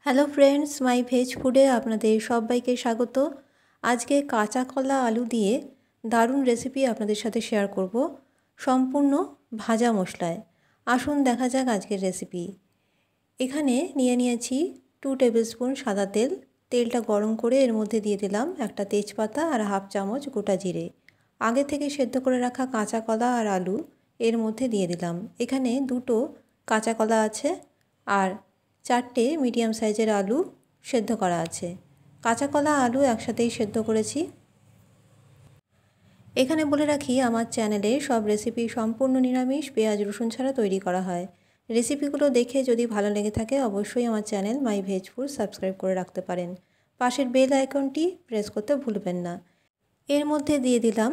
Hello friends, মাই veg ফুডে আপনাদের সবাইকে স্বাগত। আজকে কাঁচা কলা আলু দিয়ে দারুণ রেসিপি আপনাদের সাথে শেয়ার করব, সম্পূর্ণ ভাজা মশলায়। আসুন দেখা যাক আজকের রেসিপি। এখানে নিয়ে নিয়েছি 2 টেবিলস্পুন সাদা তেল। তেলটা গরম করে এর মধ্যে দিয়ে দিলাম একটা তেজপাতা আর হাফ চামচ গোটা জিরে। আগে থেকে সেদ্ধ করে রাখা কাঁচা কলা আর আলু এর মধ্যে দিয়ে দিলাম। এখানে 2টো কাঁচা কলা আছে আর 4টে মিডিয়াম সাইজের আলু সেদ্ধ করা আছে। কাঁচা কলা আলু একসাথেই সেদ্ধ করেছি। এখানে বলে রাখি, আমার চ্যানেলে সব রেসিপি সম্পূর্ণ নিরামিষ, পেঁয়াজ রসুন ছাড়া তৈরি করা হয়। রেসিপিগুলো দেখে যদি ভালো লেগে থাকে অবশ্যই আমার channel my veg food subscribe করে রাখতে পারেন। পাশের বেল আইকনটি প্রেস করতে ভুলবেন না। এর মধ্যে দিয়ে দিলাম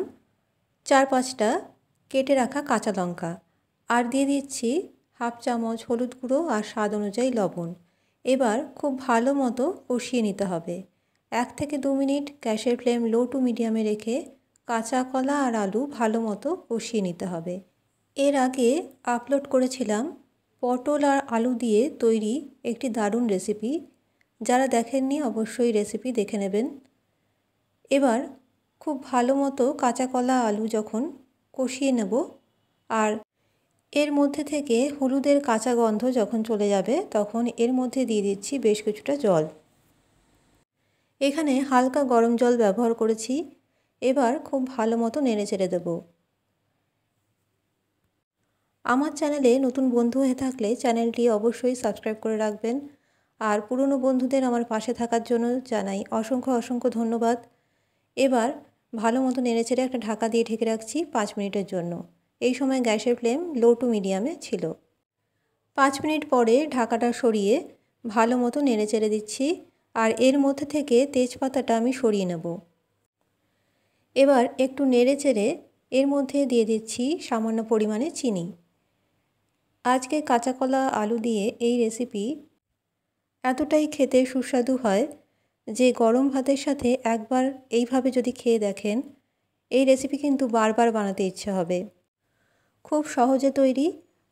4-5টা কেটে রাখা কাঁচা লঙ্কা আর দিয়ে দিচ্ছি হাফ চামচ হলুদ গুঁড়ো আর স্বাদ অনুযায়ী লবণ। এবার খুব ভালো মতো কষিয়ে নিতে হবে। 1 থেকে 2 মিনিট গ্যাসের ফ্লেম লো টু মিডিয়ামে রেখে কাঁচা কলা আর আলু ভালো মতো কষিয়ে নিতে হবে। এর আগে আপলোড করেছিলাম পটল আর আলু দিয়ে তৈরি একটি দারুণ রেসিপি। যারা দেখেননি অবশ্যই রেসিপি দেখে নেবেন। এবার খুব ভালো মতো কাঁচা কলা আলু যখন কষিয়ে নেব আর এর মধ্যে থেকে হলুদের কাঁচা গন্ধ যখন চলে যাবে তখন এর মধ্যে দিয়ে দিচ্ছি বেশ কিছুটা জল। এখানে হালকা গরম জল ব্যবহার করেছি। এবার খুব ভালো মতো নেড়ে চেড়ে দেব। আমার চ্যানেলে নতুন বন্ধু হয়ে থাকলে চ্যানেলটি অবশ্যই সাবস্ক্রাইব করে রাখবেন। আর পুরনো বন্ধুদের আমার পাশে থাকার জন্য জানাই অসংখ্য ধন্যবাদ। এবার ভালো মতো নেড়ে চেড়ে একটা ঢাকা দিয়ে ঢেকে রাখছি 5 মিনিটের জন্য। এই সময় গ্যাসের ফ্লেম লো টু মিডিয়ামে ছিল। 5 মিনিট পরে ঢাকাটা সরিয়ে ভালো মতো নেড়ে চেড়ে দিচ্ছি আর এর মধ্যে থেকে তেজপাতাটা আমি সরিয়ে নেব। এবার একটু নেড়ে চেড়ে এর মধ্যে দিয়ে দিচ্ছি সামান্য পরিমাণে চিনি। আজকে কাঁচা কলা আলু দিয়ে এই রেসিপি এতটাই খেতে সুস্বাদু হয় যে গরম ভাতের সাথে একবার এইভাবে যদি খেয়ে দেখেন, এই রেসিপি কিন্তু বারবার বানাতে ইচ্ছে হবে। খুব সহজে তৈরি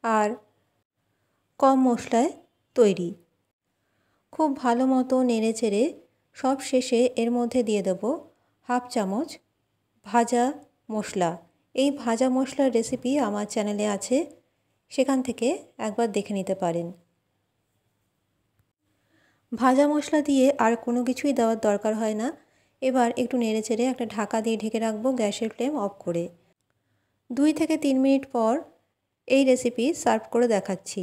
আর কম মশলায় তৈরি। খুব ভালো মতো নেড়ে চেড়ে সব শেষে এর মধ্যে দিয়ে দেব হাফ চামচ ভাজা মশলা। এই ভাজা মশলার রেসিপি আমার চ্যানেলে আছে, সেখান থেকে একবার দেখে নিতে পারেন। ভাজা মশলা দিয়ে আর কোনো কিছুই দেওয়ার দরকার হয় না। এবার একটু নেড়ে চেড়ে একটা ঢাকা দিয়ে ঢেকে রাখবো গ্যাসের ফ্লেম অফ করে। 2 থেকে 3 মিনিট পর এই রেসিপি সার্ভ করে দেখাচ্ছি।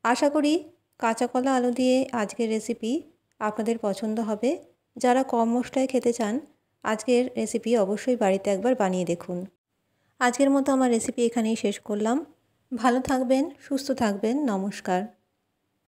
আশা করি কাঁচা কলা আলু দিয়ে আজকের রেসিপি আপনাদের পছন্দ হবে। যারা কম মশলায় খেতে চান আজকের রেসিপি অবশ্যই বাড়িতে একবার বানিয়ে দেখুন। আজকের মতো আমার রেসিপি এখানেই শেষ করলাম। ভালো থাকবেন, সুস্থ থাকবেন। নমস্কার।